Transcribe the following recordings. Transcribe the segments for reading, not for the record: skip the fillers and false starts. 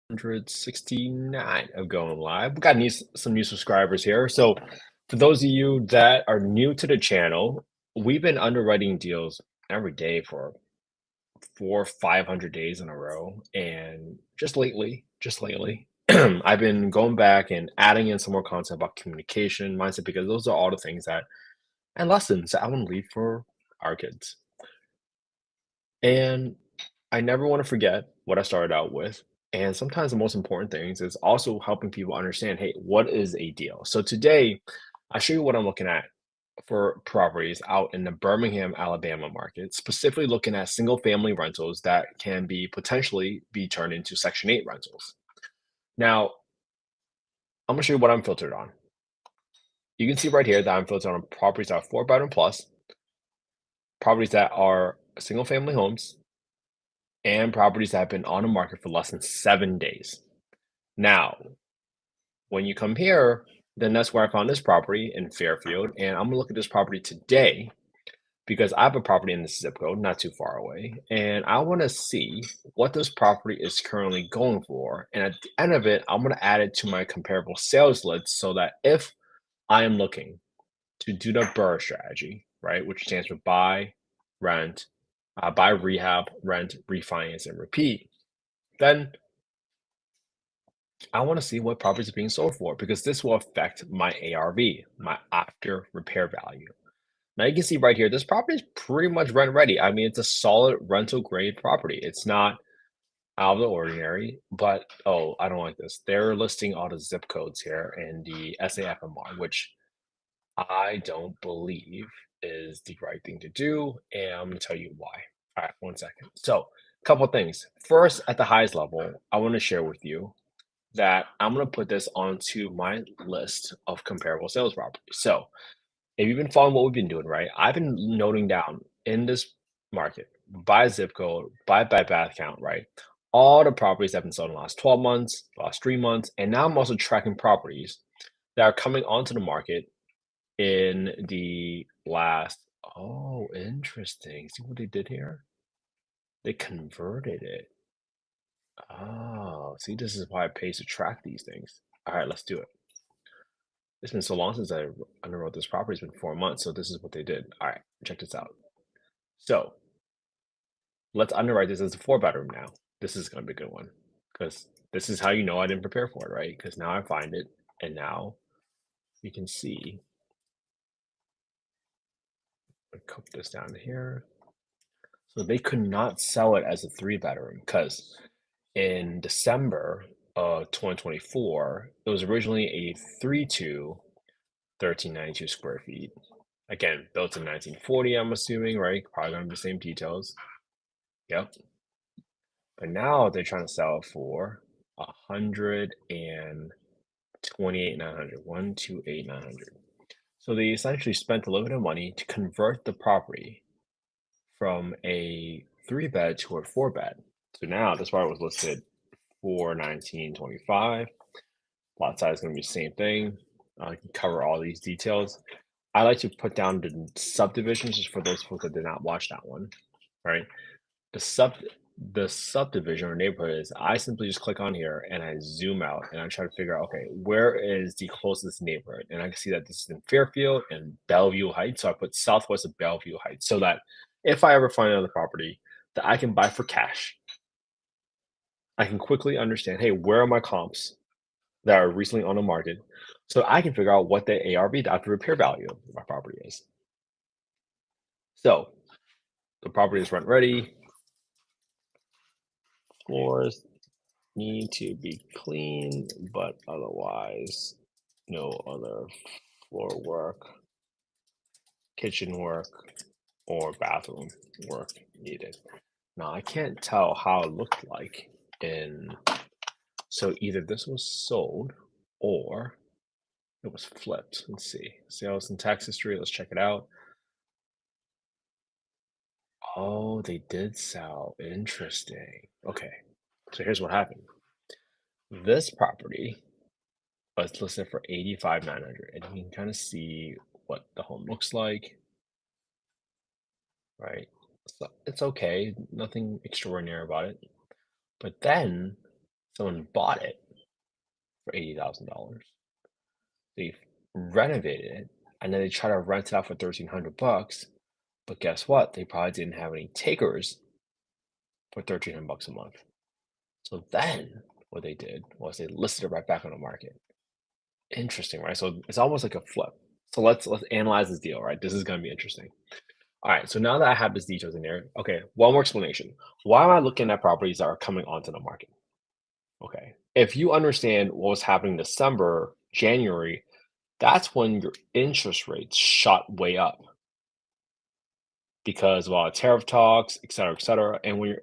169 of going live. We got some new subscribers here. So, for those of you that are new to the channel, we've been underwriting deals every day for 500 days in a row. And just lately, I've been going back and adding in some more content about communication, mindset, because those are all the things that and lessons that I want to leave for our kids. And I never want to forget what I started out with. And sometimes the most important things is also helping people understand, hey, what is a deal? So today, I show you what I'm looking at for properties out in the Birmingham, Alabama market, specifically looking at single family rentals that can be potentially be turned into Section 8 rentals. Now, I'm gonna show you what I'm filtered on. You can see right here that I'm filtered on properties that are 4 bedroom plus, properties that are single family homes, and properties that have been on the market for less than 7 days. Now, when you come here, then that's where I found this property in Fairfield, and I'm gonna look at this property today because I have a property in this zip code not too far away, and I want to see what this property is currently going for. And at the end of it, I'm gonna add it to my comparable sales list so that if I am looking to do the BRRRR strategy, right, which stands for rent, buy, rehab, rent, refinance, and repeat, then I want to see what properties are being sold for because this will affect my ARV, my after repair value. Now you can see right here, this property is pretty much rent ready. I mean, it's a solid rental grade property. It's not out of the ordinary, but oh, I don't like this. They're listing all the zip codes here in the SAFMR, which I don't believe is the right thing to do. And I'm going to tell you why. All right, 1 second. So, a couple of things. First, at the highest level, I want to share with you that I'm going to put this onto my list of comparable sales properties. So, if you've been following what we've been doing, right, I've been noting down in this market by zip code, by Bed Bath count, right, all the properties that have been sold in the last 12 months, last 3 months, and now I'm also tracking properties that are coming onto the market in the last. Oh, interesting. See what they did here? They converted it. Oh, see, this is why it pays to track these things. All right, let's do it. It's been so long since I underwrote this property. It's been 4 months, so this is what they did. All right, check this out. So let's underwrite this as a 4 bedroom now. This is going to be a good one because this is how you know I didn't prepare for it, right? Because now I find it, and now you can see. I cook this down here. So they could not sell it as a 3 bedroom because in December of 2024, it was originally a 3-2, 1392 square feet. Again, built in 1940, I'm assuming, right? Probably gonna be the same details. Yep. But now they're trying to sell it for 128,900, 128,900. So they essentially spent a little bit of money to convert the property from a 3 bed to a 4 bed. So now this part was listed for 1925. Lot size is going to be the same thing. I can cover all these details. I like to put down the subdivisions just for those folks that did not watch that one, right? The sub the subdivision or neighborhood is I simply just click on here and I zoom out and I try to figure out, okay, where is the closest neighborhood? And I can see that this is in Fairfield and Bellevue Heights. So I put southwest of Bellevue Heights so that if I ever find another property that I can buy for cash, I can quickly understand, hey, where are my comps that are recently on the market? So I can figure out what the ARV, the after repair value of my property is. So the property is rent ready. Floors need to be clean, but otherwise, no other floor work, kitchen work, or bathroom work needed. Now, I can't tell how it looked like in, so either this was sold or it was flipped. Let's see. Sales and tax history. Let's check it out. Oh, they did sell. Interesting. Okay. So here's what happened. This property was listed for 85,900, and you can kind of see what the home looks like, right? So it's okay, nothing extraordinary about it. But then Someone bought it for $80,000. They renovated it, and then they try to rent it out for 1,300 bucks. But guess what? They probably didn't have any takers for 1,300 bucks a month. So then what they did was they listed it right back on the market. Interesting, right? So it's almost like a flip. So let's analyze this deal, right? This is going to be interesting. All right, so now that I have these details in there, okay, one more explanation. Why am I looking at properties that are coming onto the market? Okay, if you understand what was happening December, January, that's when your interest rates shot way up because of all the tariff talks, et cetera, et cetera. And when your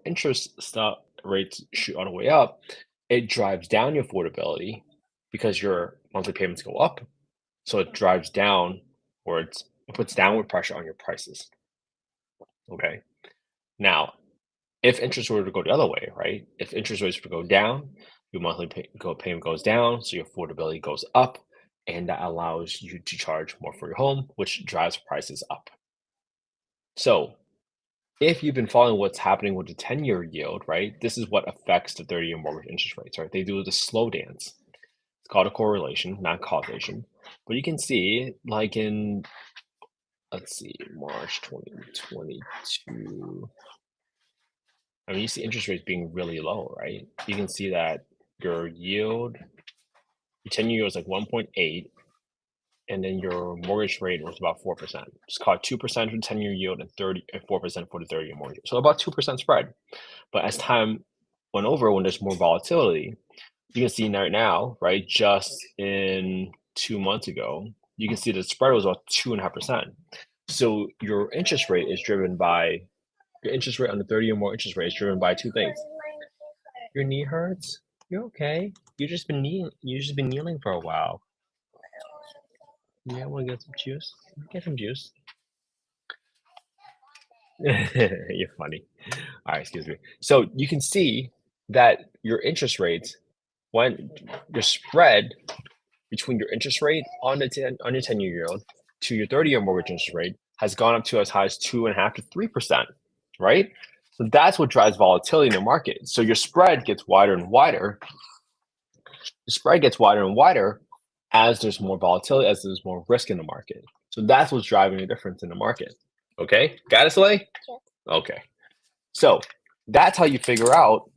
rates shoot all the way up, it drives down your affordability because your monthly payments go up. So it drives down or it puts downward pressure on your prices. Okay. Now, if interest were to go the other way, right? If interest rates were to go down, your payment goes down, so your affordability goes up, and that allows you to charge more for your home, which drives prices up. So, if you've been following what's happening with the 10-year yield, right? This is what affects the 30-year mortgage interest rates, right? They do the slow dance. It's called a correlation, not causation. But you can see, like in, let's see, March 2022. I mean, you see interest rates being really low, right? You can see that your yield, your 10-year yield is like 1.8, and then your mortgage rate was about 4%. Just call it 2% for the 10-year yield and 4% for the 30-year mortgage. So about 2% spread. But as time went over, when there's more volatility, you can see right now, right? Just in 2 months ago, you can see the spread was about 2.5%. So your interest rate is driven by your interest rate on the 30-year more interest rate is driven by two things. Your knee hurts? You're okay. You just been kneeling for a while. Yeah, want to get some juice? Get some juice. You're funny. All right, excuse me. So you can see that your interest rates, when your spread between your interest rate on your 10-year yield to your 30-year mortgage interest rate has gone up to as high as 2.5 to 3%, right? So that's what drives volatility in the market. So your spread gets wider and wider. The spread gets wider and wider as there's more volatility, as there's more risk in the market. So that's what's driving the difference in the market. Okay, got it, Slay? Okay. So that's how you figure out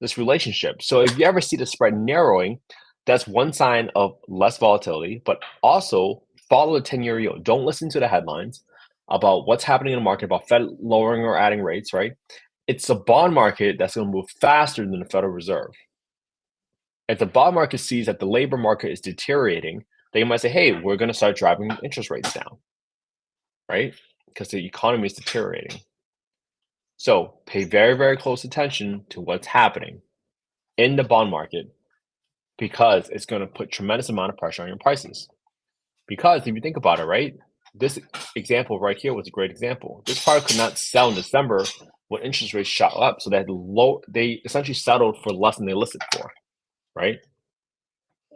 this relationship. So if you ever see the spread narrowing, that's one sign of less volatility, but also follow the 10-year yield. Don't listen to the headlines about what's happening in the market, about Fed lowering or adding rates, right? It's the bond market that's going to move faster than the Federal Reserve. If the bond market sees that the labor market is deteriorating, they might say, hey, we're going to start driving interest rates down, right? Because the economy is deteriorating. So pay very, very close attention to what's happening in the bond market because it's going to put tremendous amount of pressure on your prices. Because if you think about it, right, this example right here was a great example. This product could not sell in December when interest rates shot up, so they essentially settled for less than they listed for, right?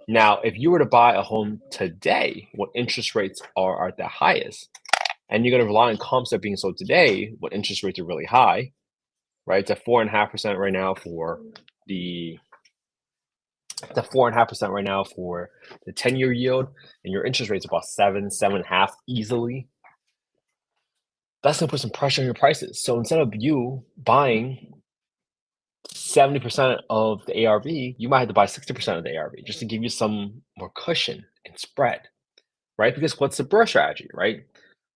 Now, if you were to buy a home today when interest rates are at the highest, and you're going to rely on comps that are being sold today when interest rates are really high, right? It's at 4.5% right now for the 10-year yield, and your interest rate's about 7.5 easily. That's gonna put some pressure on your prices. So instead of you buying 70% of the ARV, you might have to buy 60% of the ARV just to give you some more cushion and spread, right? Because what's the BRRRR strategy, right?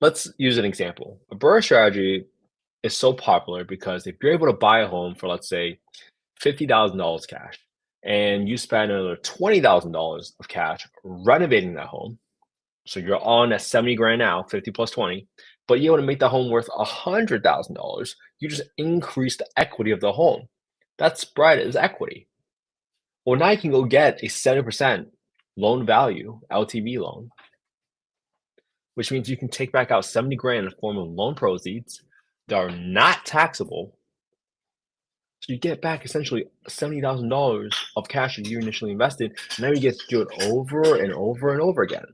Let's use an example. A BRRRR strategy is so popular because if you're able to buy a home for, let's say, $50,000 cash, and you spend another $20,000 of cash renovating that home, so you're on at 70 grand now, 50 plus 20, but you want to make the home worth $100,000, you just increase the equity of the home. That spread is equity. Well, now you can go get a 70% loan value, LTV loan, which means you can take back out 70 grand in the form of loan proceeds that are not taxable. So you get back essentially $70,000 of cash that you initially invested, and now you get to do it over and over and over again.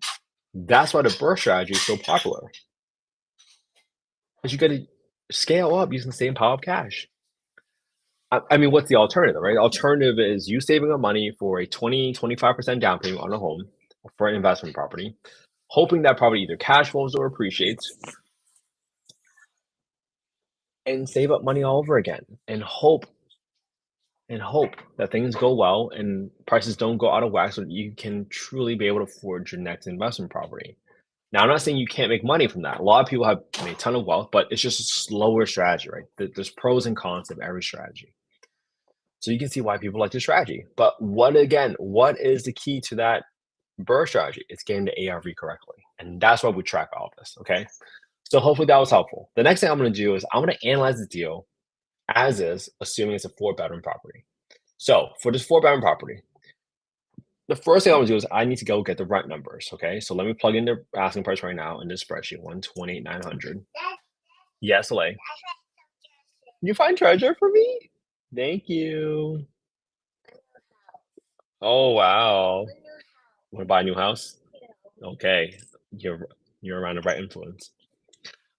That's why the BRRRR strategy is so popular. Because you got to scale up using the same pile of cash. I mean, what's the alternative, right? Alternative is you saving up money for a 20-25% down payment on a home for an investment property, hoping that property either cash flows or appreciates, and save up money all over again, and hope that things go well and prices don't go out of whack so that you can truly be able to afford your next investment property. Now, I'm not saying you can't make money from that. A lot of people have made a ton of wealth, but it's just a slower strategy, right? There's pros and cons of every strategy. So you can see why people like this strategy. But what is the key to that BRRRR strategy? It's getting the ARV correctly. And that's why we track all of this. Okay. So hopefully that was helpful. The next thing I'm going to do is I'm going to analyze the deal as is, assuming it's a 4-bedroom property. So for this 4-bedroom property, the first thing I'm gonna do is I need to go get the rent numbers. Okay. So let me plug in the asking price right now in this spreadsheet, 128,900. Yes, LA. You find treasure for me? Thank you. Oh wow. Want to buy a new house? Okay. You're around the right influence.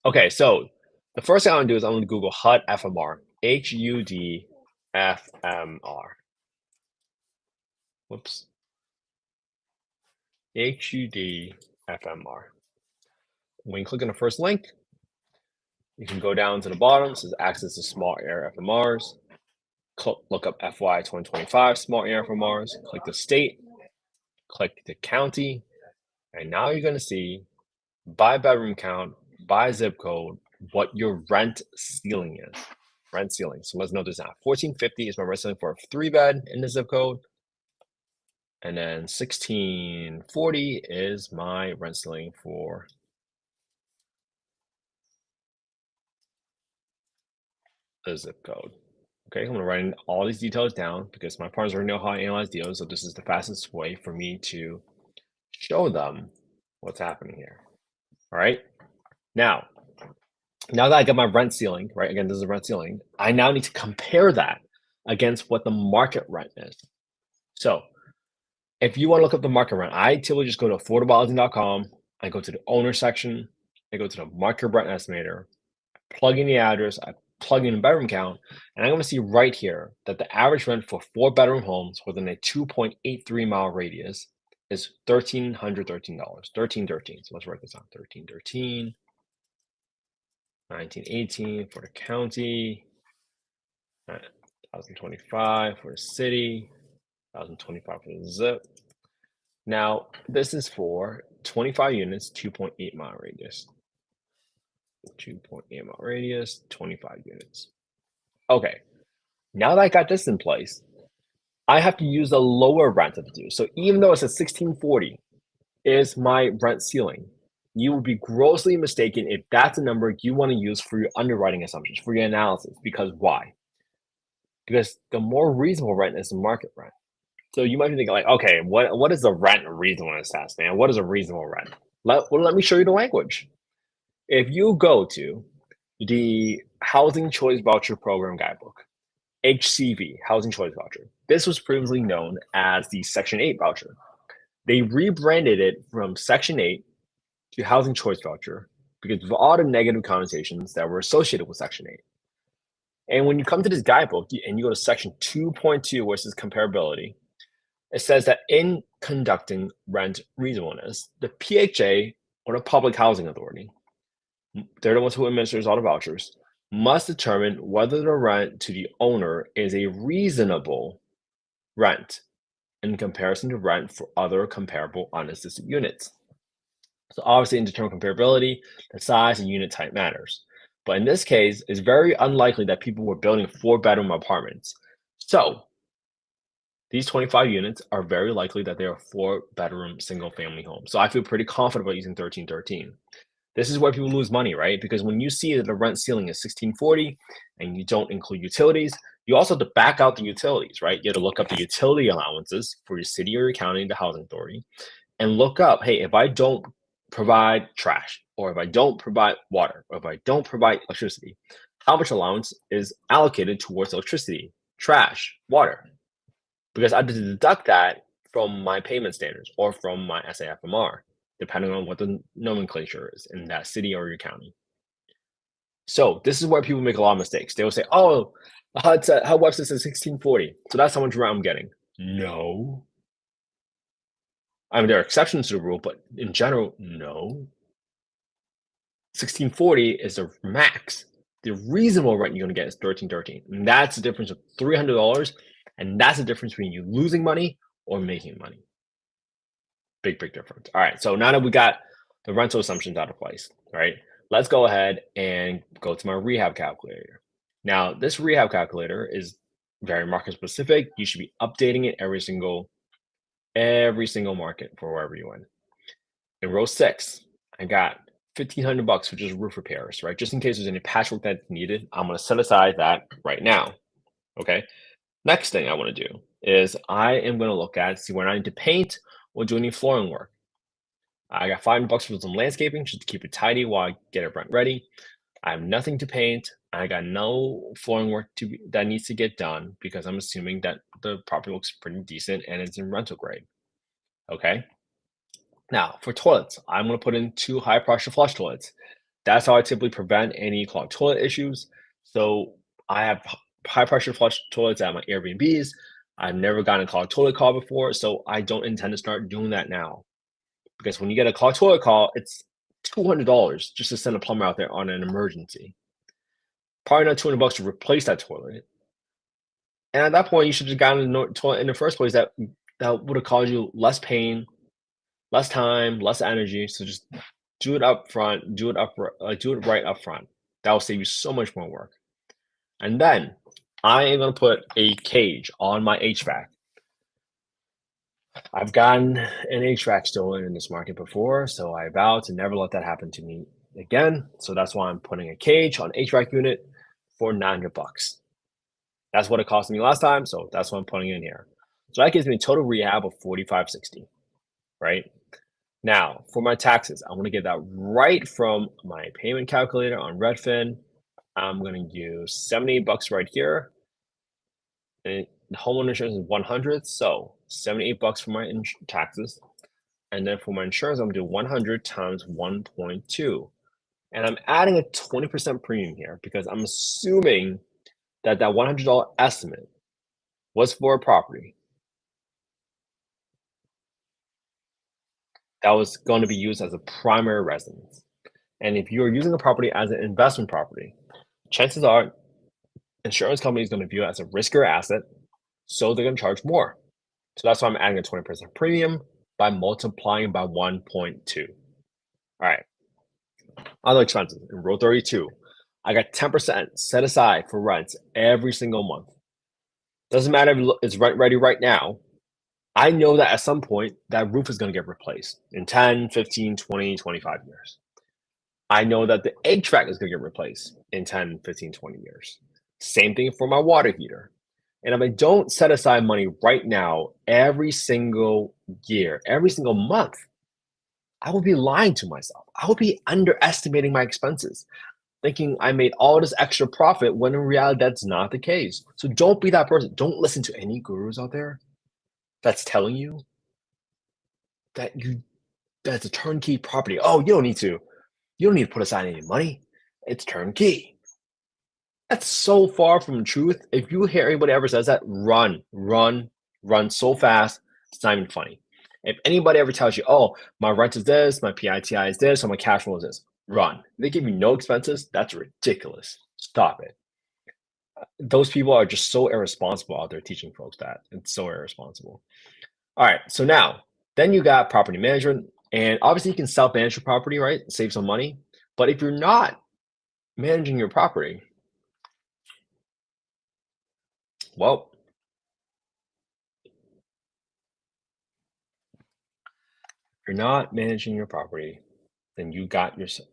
Okay, so the first thing I'm gonna do is I'm gonna Google HUD FMR. HUD FMR. Whoops. HUD FMR. When you click on the first link, you can go down to the bottom. It says access to small area FMRs. Look up FY 2025 small area FMRs. Click the state, click the county, and now you're gonna see by bedroom count, by zip code, what your rent ceiling is. Rent ceiling. So let's note this now. 1450 is my rent ceiling for a 3-bed in the zip code. And then 1640 is my rent ceiling for the zip code. Okay, I'm gonna write all these details down because my partners already know how I analyze deals. So this is the fastest way for me to show them what's happening here. All right. Now that I got my rent ceiling, right? Again, this is a rent ceiling. I now need to compare that against what the market rent is. So if you want to look up the market rent, I typically just go to affordablehousing.com. I go to the owner section. I go to the market rent estimator, plug in the address, I plug in the bedroom count, and I'm going to see right here that the average rent for 4-bedroom homes within a 2.83-mile radius is $1,313. 1313. So let's write this down. 1313. 1918 for the county, 1025 for the city, 1025 for the zip. Now, this is for 25 units, 2.8-mile radius. 2.8-mile radius, 25 units. Okay, now that I got this in place, I have to use the lower rent of the deal. So even though it's a 1640 is my rent ceiling, you would be grossly mistaken if that's a number you want to use for your underwriting assumptions, for your analysis. Because why? Because the more reasonable rent is the market rent. So you might be thinking like, okay, what is the rent reasonableness test, man? What is a reasonable rent? Let me show you the language. If you go to the Housing Choice Voucher Program Guidebook, HCV, Housing Choice Voucher, this was previously known as the Section 8 voucher. They rebranded it from Section 8 to Housing Choice Voucher because of all the negative connotations that were associated with Section 8. And when you come to this guidebook and you go to Section 2.2, which is comparability, it says that in conducting rent reasonableness, the PHA, or the Public Housing Authority, they're the ones who administers all the vouchers, must determine whether the rent to the owner is a reasonable rent in comparison to rent for other comparable unassisted units. So obviously in determining comparability, the size and unit type matters. But in this case, it's very unlikely that people were building 4-bedroom apartments. So these 25 units are very likely that they are 4-bedroom single family homes. So I feel pretty confident about using 1313. This is where people lose money, right? Because when you see that the rent ceiling is 1640 and you don't include utilities, you also have to back out the utilities, right? You have to look up the utility allowances for your city or your county, the housing authority, and look up, hey, if I don't provide trash, or if I don't provide water, or if I don't provide electricity, how much allowance is allocated towards electricity, trash, water? Because I have to deduct that from my payment standards or from my SAFMR, depending on what the nomenclature is in that city or your county. So this is where people make a lot of mistakes. They will say, "Oh, how Webster says 1640, so that's how much rent I'm getting." No, I mean there are exceptions to the rule, but in general, no. 1640 is the max. The reasonable rent you're going to get is 1313, and that's the difference of $300, and that's the difference between you losing money or making money. Big, big difference. All right, so now that we got the rental assumptions out of place, right? Let's go ahead and go to my rehab calculator. Now, this rehab calculator is very market specific. You should be updating it every single market for wherever you in. In row six, I got 1,500 bucks, which is roof repairs, right? Just in case there's any patchwork that's needed, I'm gonna set aside that right now. Okay. Next thing I want to do is I am gonna look at see when I need to paint or do any flooring work. I got 500 bucks for some landscaping just to keep it tidy while I get it rent ready. I have nothing to paint. I got no flooring work that needs to get done because I'm assuming that the property looks pretty decent and it's in rental grade. Okay. Now for toilets, I'm going to put in two high pressure flush toilets. That's how I typically prevent any clogged toilet issues. So I have high pressure flush toilets at my Airbnbs. I've never gotten a clogged toilet call before, so I don't intend to start doing that now. Because when you get a clogged toilet call, it's $200 just to send a plumber out there on an emergency. Probably not 200 bucks to replace that toilet. And at that point, you should have gotten a toilet in the first place that would have caused you less pain, less time, less energy. So just do it up front, do it right up front. That will save you so much more work. And then I am going to put a cage on my HVAC. I've gotten an HVAC stolen in this market before, so I vow to never let that happen to me again. So that's why I'm putting a cage on HVAC unit for 900 bucks. That's what it cost me last time, so that's what I'm putting in here. So that gives me a total rehab of 4560, right? Now, for my taxes, I'm going to get that right from my payment calculator on Redfin. I'm going to use 78 bucks right here. And the homeowner insurance is 100, so 78 bucks for my taxes. And then for my insurance, I'm gonna do 100 times 1.2. And I'm adding a 20% premium here because I'm assuming that that $100 estimate was for a property that was going to be used as a primary residence. And if you're using a property as an investment property, chances are insurance company is going to view it as a riskier asset, so they're going to charge more. So that's why I'm adding a 20% premium by multiplying by 1.2. All right. Other expenses in row 32, I got 10% set aside for rents every single month. Doesn't matter if it's rent ready right now. I know that at some point that roof is going to get replaced in 10, 15, 20, 25 years. I know that the HVAC is going to get replaced in 10, 15, 20 years. Same thing for my water heater. And if I don't set aside money right now, every single year, every single month, I will be lying to myself. I will be underestimating my expenses, thinking I made all this extra profit when in reality that's not the case. So don't be that person. Don't listen to any gurus out there that's telling you that that's a turnkey property. Oh, you don't need to put aside any money. It's turnkey. That's so far from truth. If you hear anybody ever says that, run, run, run so fast, it's not even funny. If anybody ever tells you, oh, my rent is this, my PITI is this, or my cash flow is this, run. They give you no expenses. That's ridiculous. Stop it. Those people are just so irresponsible out there teaching folks that. It's so irresponsible. All right. So now, then you got property management. And obviously, you can self manage your property, right? Save some money. But if you're not managing your property, well, if you're not managing your property, then you got to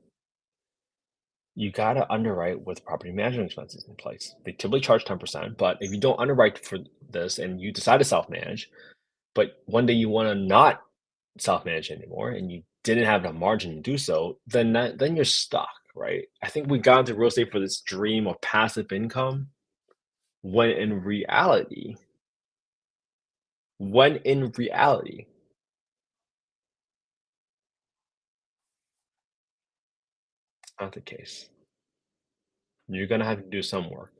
underwrite with property management expenses in place. They typically charge 10%, but if you don't underwrite for this and you decide to self manage, but one day you want to not self-manage anymore and you didn't have the margin to do so, then you're stuck, right? I think we got into real estate for this dream of passive income when in reality, when in reality, it's not the case. you're gonna have to do some work.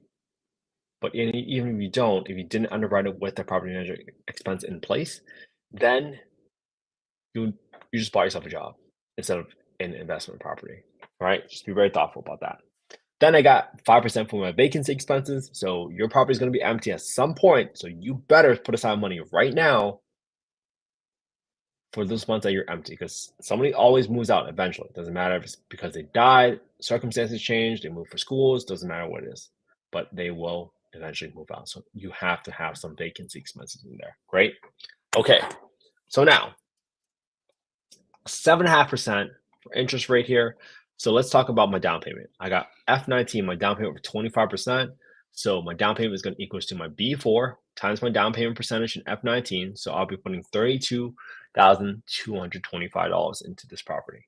But even if you don't, if you didn't underwrite it with the property management expense in place, then you you just buy yourself a job instead of an investment property, right? Just be very thoughtful about that. Then I got 5% for my vacancy expenses. So your property is going to be empty at some point. So you better put aside money right now for those months that you're empty because somebody always moves out eventually. It doesn't matter if it's because they died, circumstances change, they move for schools, doesn't matter what it is, but they will eventually move out. So you have to have some vacancy expenses in there. Great. Okay. So now 7.5% for interest rate here. So let's talk about my down payment. I got F19, my down payment for 25%. So my down payment is going to equals to my B4 times my down payment percentage in F19. So I'll be putting $32,225 into this property.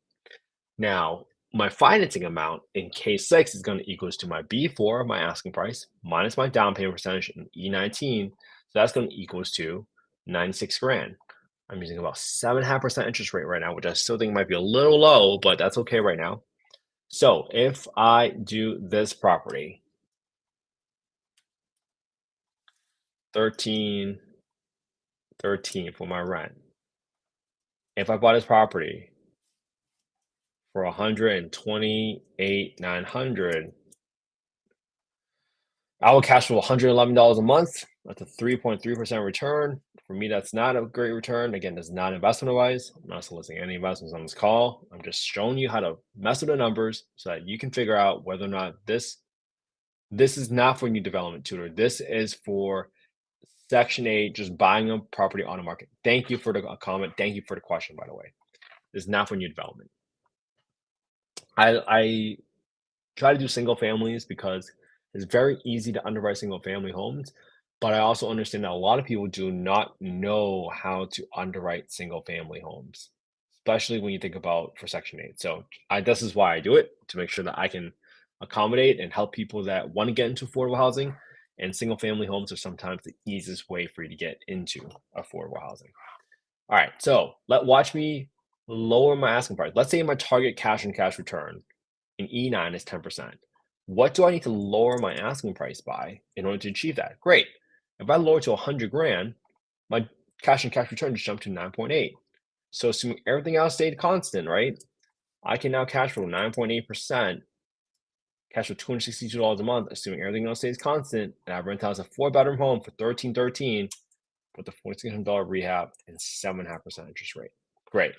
Now, my financing amount in K6 is going to equals to my B4, my asking price, minus my down payment percentage in E19. So that's going to equals to 96 grand. I'm using about 7.5% interest rate right now, which I still think might be a little low, but that's okay right now. So if I do this property, 13 for my rent. If I bought this property for 128,900, I will cash flow $111 a month. That's a 3.3% return. For me, that's not a great return. Again, that's not investment advice. I'm not soliciting any investments on this call. I'm just showing you how to mess with the numbers so that you can figure out whether or not this is not for new development tutor. This is for Section 8, just buying a property on the market. Thank you for the comment. Thank you for the question, by the way. This is not for new development. I try to do single families because it's very easy to underwrite single family homes. But I also understand that a lot of people do not know how to underwrite single family homes, especially when you think about for Section 8. So this is why I do it to make sure that I can accommodate and help people that want to get into affordable housing. And single family homes are sometimes the easiest way for you to get into affordable housing. All right, so watch me lower my asking price. Let's say my target cash and cash return in E9 is 10%. What do I need to lower my asking price by in order to achieve that? Great. If I lower to 100 grand, my cash and cash return just jumped to 9.8. So assuming everything else stayed constant, right? I can now cash flow 9.8%, cash flow $262 a month, assuming everything else stays constant, and I rent out a 4-bedroom home for $1,313 with a $4,600 rehab and 7.5% interest rate. Great.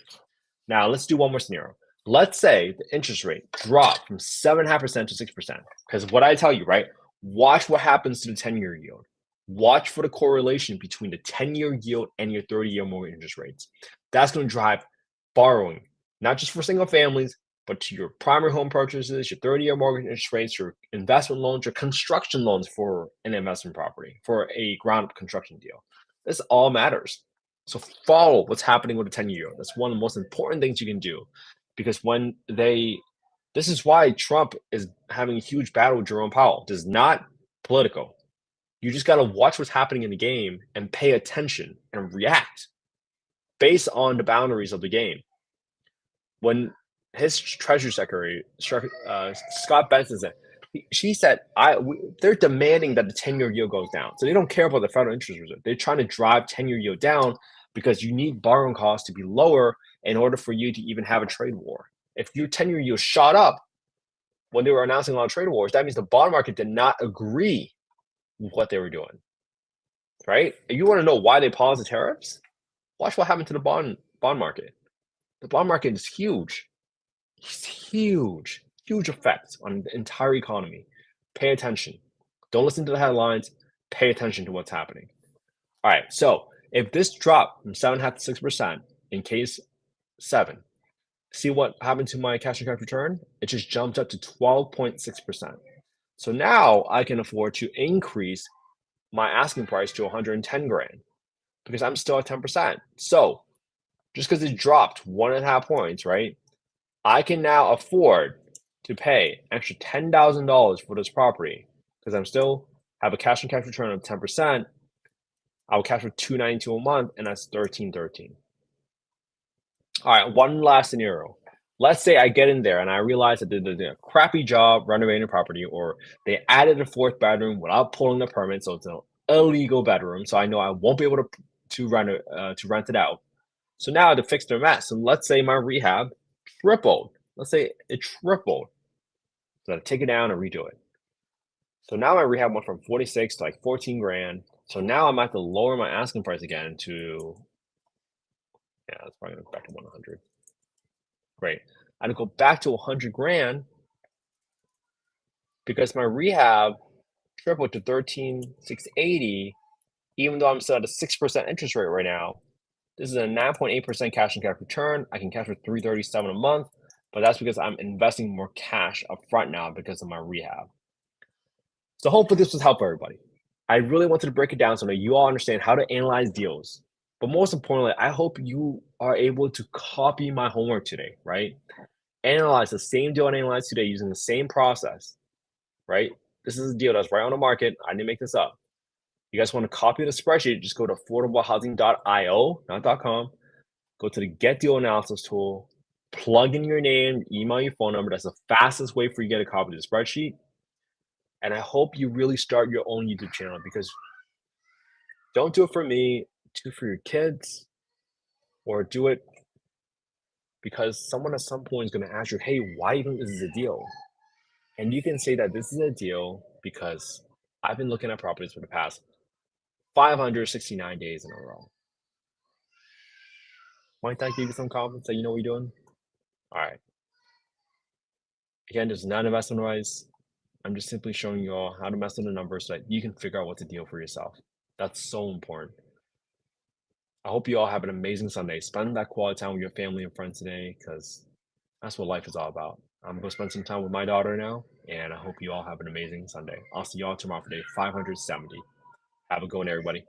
Now let's do one more scenario. Let's say the interest rate dropped from 7.5% to 6%. Because what I tell you, right? Watch what happens to the 10-year yield. Watch for the correlation between the 10-year yield and your 30-year mortgage interest rates. That's going to drive borrowing, not just for single families, but to your primary home purchases, your 30-year mortgage interest rates, your investment loans, your construction loans for an investment property, for a ground-up construction deal. This all matters. So follow what's happening with the 10-year yield. That's one of the most important things you can do, because this is why Trump is having a huge battle with Jerome Powell. This is not political. You just got to watch what's happening in the game and pay attention and react based on the boundaries of the game. When his Treasury Secretary, Scott Benson, said, she said, they're demanding that the 10-year yield goes down. So they don't care about the federal interest reserve. They're trying to drive 10-year yield down because you need borrowing costs to be lower in order for you to even have a trade war. If your 10-year yield shot up when they were announcing a lot of trade wars, that means the bond market did not agree with what they were doing, right? And you want to know why they paused the tariffs? Watch what happened to the bond market. The bond market is huge. It's huge effects on the entire economy. Pay attention. Don't listen to the headlines. Pay attention to what's happening. All right, so if this dropped from 7.5 to 6% in case 7, see what happened to my cash and cash return? It just jumped up to 12.6%. So now I can afford to increase my asking price to 110 grand because I'm still at 10%. So just because it dropped 1.5 points, right? I can now afford to pay extra $10,000 for this property because I'm still have a cash and cash return of 10%. I will cash for $292 a month, and that's $1,313. All right, one last scenario. Let's say I get in there and I realize that they're doing a crappy job renovating the property, or they added a fourth bedroom without pulling the permit, so it's an illegal bedroom. So I know I won't be able to rent it out. So now I have to fix their mess. And let's say my rehab tripled. Let's say it tripled. So I take it down and redo it. So now my rehab went from 46 to like 14 grand. So now I'm at to lower my asking price again to, yeah, it's probably gonna go back to 100. Great. I had to go back to 100 grand because my rehab tripled to 13,680, even though I'm still at a 6% interest rate right now. This is a 9.8% cash and cash return. I can cash for 337 a month, but that's because I'm investing more cash up front now because of my rehab. So hopefully this was helpful everybody. I really wanted to break it down so that you all understand how to analyze deals. But most importantly, I hope you are able to copy my homework today, right? Analyze the same deal I analyzed today using the same process, right? This is a deal that's right on the market. I didn't make this up. You guys want to copy the spreadsheet, just go to affordablehousing.io, not .com. Go to the Get Deal Analysis tool, plug in your name, email, your phone number. That's the fastest way for you to get a copy of the spreadsheet. And I hope you really start your own YouTube channel because don't do it for me, do it for your kids, or do it because someone at some point is going to ask you, hey, why even is this a deal? And you can say that this is a deal because I've been looking at properties for the past 569 days in a row. Might that give you some confidence that you know what you're doing? All right. Again, this is not investment advice. I'm just simply showing you all how to mess with the numbers so that you can figure out what's a deal for yourself. That's so important. I hope you all have an amazing Sunday. Spend that quality time with your family and friends today because that's what life is all about. I'm going to spend some time with my daughter now, and I hope you all have an amazing Sunday. I'll see you all tomorrow for day 570. Have a good one, everybody.